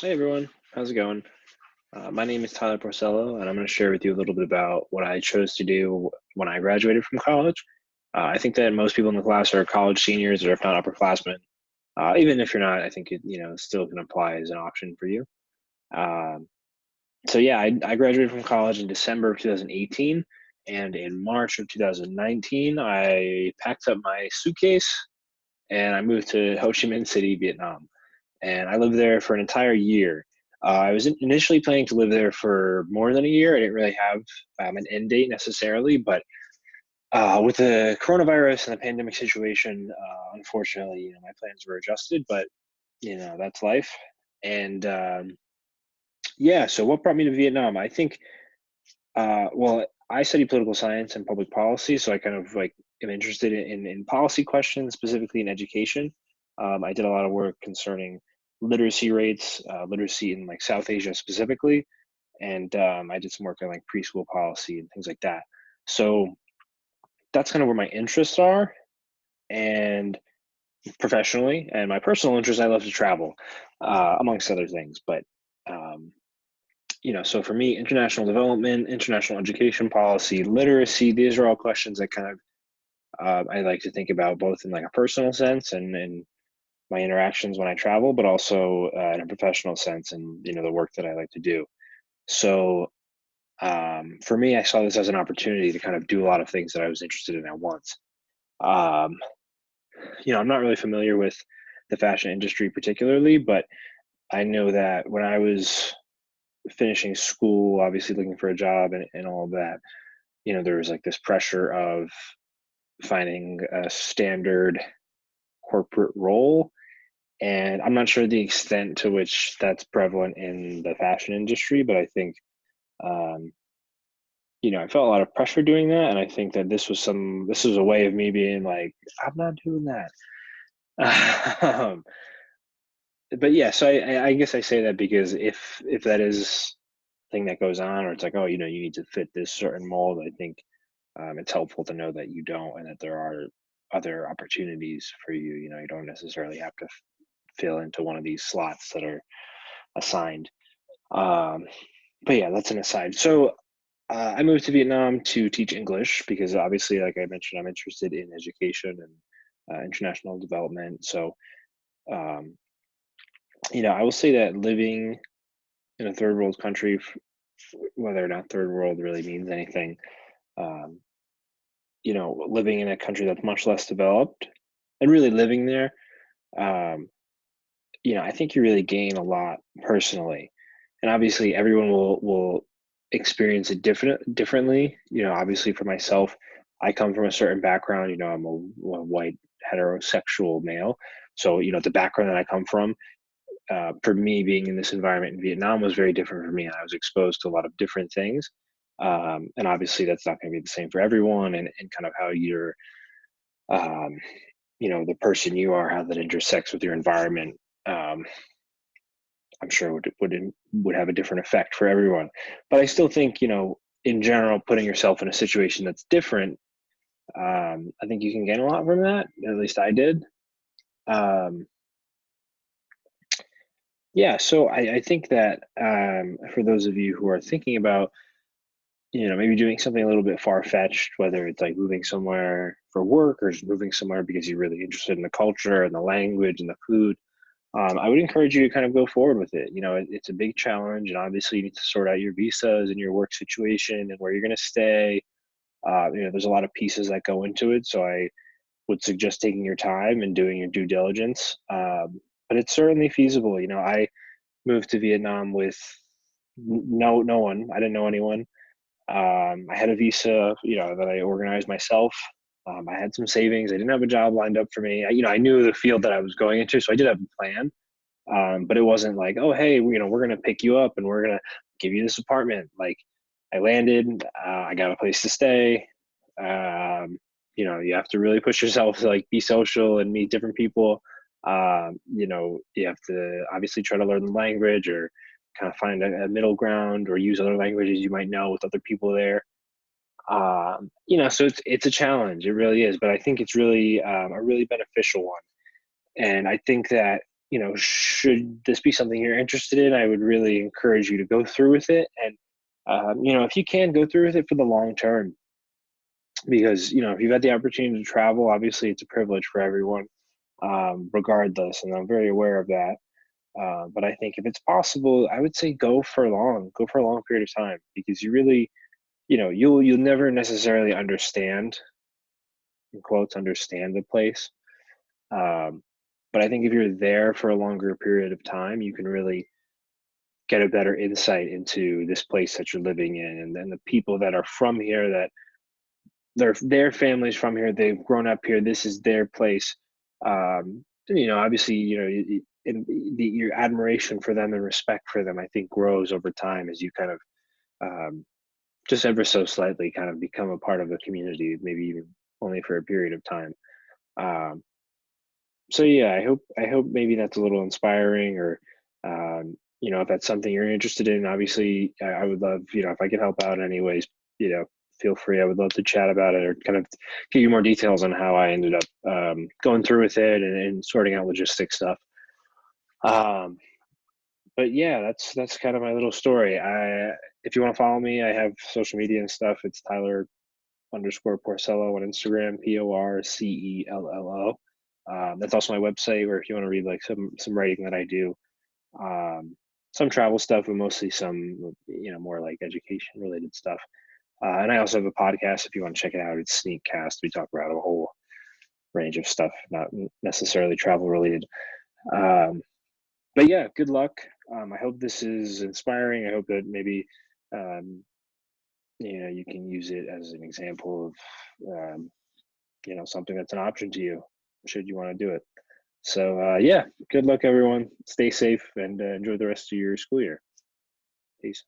Hey everyone, how's it going? My name is Tyler Porcello, and I'm going to share with you a little bit about what I chose to do when I graduated from college. I think that most people in the class are college seniors, or if not upperclassmen. Even if you're not, I think it still can apply as an option for you. Um, so yeah, I graduated from college in December of 2018, and in March of 2019, I packed up my suitcase and I moved to Ho Chi Minh City, Vietnam, and I lived there for an entire year. I was initially planning to live there for more than a year. I didn't really have an end date necessarily, but with the coronavirus and the pandemic situation, unfortunately, my plans were adjusted. But that's life. And yeah, so what brought me to Vietnam? I think, well, I study political science and public policy, so I kind of like am interested in policy questions, specifically in education. I did a lot of work concerning literacy rates, literacy in like South Asia specifically, and I did some work on like preschool policy and things like that. So that's kind of where my interests are, and professionally, and my personal interest, I love to travel, amongst other things. But um, so for me, international development, international education policy, literacy, these are all questions that kind of I like to think about both in like a personal sense and my interactions when I travel, but also in a professional sense and the work that I like to do. So for me, I saw this as an opportunity to kind of do a lot of things that I was interested in at once. Um, I'm not really familiar with the fashion industry particularly, but I know that when I was finishing school, obviously looking for a job and all of that, there was like this pressure of finding a standard corporate role. And I'm not sure the extent to which that's prevalent in the fashion industry, but I think, um, I felt a lot of pressure doing that. And I think that this was a way of me being like, I'm not doing that. But yeah, so I guess I say that because if that is thing that goes on, or it's like, oh, you need to fit this certain mold, I think it's helpful to know that you don't, and that there are other opportunities for you. You don't necessarily have to fill into one of these slots that are assigned. Um, but yeah, that's an aside. So I moved to Vietnam to teach English because obviously, like I mentioned, I'm interested in education and international development. So, um, I will say that living in a third world country, whether or not third world really means anything, um, living in a country that's much less developed and really living there, um, I think you really gain a lot personally. And obviously, everyone will experience it differently. Obviously, for myself, I come from a certain background. I'm a white heterosexual male, so the background that I come from, for me, being in this environment in Vietnam was very different for me, and I was exposed to a lot of different things. And obviously, that's not going to be the same for everyone, and kind of how you're, um, the person you are, how that intersects with your environment. Um, I'm sure would have a different effect for everyone. But I still think, in general, putting yourself in a situation that's different, I think you can gain a lot from that. At least I did. Um, yeah, so I think that for those of you who are thinking about, maybe doing something a little bit far fetched, whether it's like moving somewhere for work or just moving somewhere because you're really interested in the culture and the language and the food, I would encourage you to kind of go forward with it. It's a big challenge, and obviously you need to sort out your visas and your work situation and where you're going to stay. There's a lot of pieces that go into it, so I would suggest taking your time and doing your due diligence. But it's certainly feasible. I moved to Vietnam with no one. I didn't know anyone. I had a visa, that I organized myself. I had some savings. I didn't have a job lined up for me. I knew the field that I was going into, so I did have a plan. But it wasn't like, oh, hey, we're gonna pick you up and we're gonna give you this apartment. Like, I landed, I got a place to stay. You have to really push yourself to like be social and meet different people. You have to obviously try to learn the language or kind of find a middle ground or use other languages you might know with other people there. So it's a challenge. It really is, but I think it's really a really beneficial one. And I think that should this be something you're interested in, I would really encourage you to go through with it. And, if you can, go through with it for the long term, because, if you've had the opportunity to travel, obviously it's a privilege for everyone, regardless. And I'm very aware of that. But I think if it's possible, I would say go for a long period of time, because you really, you'll never necessarily understand, in quotes, understand the place. Um, but I think if you're there for a longer period of time, you can really get a better insight into this place that you're living in, and then the people that are from here, that their families from here, they've grown up here, this is their place. Obviously, your admiration for them and respect for them, I think, grows over time as you kind of, um, just ever so slightly, kind of become a part of the community, maybe even only for a period of time. Um, so yeah, I hope maybe that's a little inspiring, or, if that's something you're interested in. Obviously, I would love, if I can help out in any ways, feel free. I would love to chat about it, or kind of give you more details on how I ended up, going through with it, and sorting out logistic stuff. Um, but yeah, that's kind of my little story. If you want to follow me, I have social media and stuff. It's Tyler_Porcello on Instagram, Porcello. That's also my website, where if you want to read like some writing that I do, um, some travel stuff, but mostly some, more like education related stuff. And I also have a podcast if you want to check it out. It's Sneakcast. We talk about a whole range of stuff, not necessarily travel related. Um, but yeah, good luck. I hope this is inspiring. I hope that maybe, um, you can use it as an example of, something that's an option to you, should you want to do it. So yeah, good luck, everyone. Stay safe, and enjoy the rest of your school year. Peace.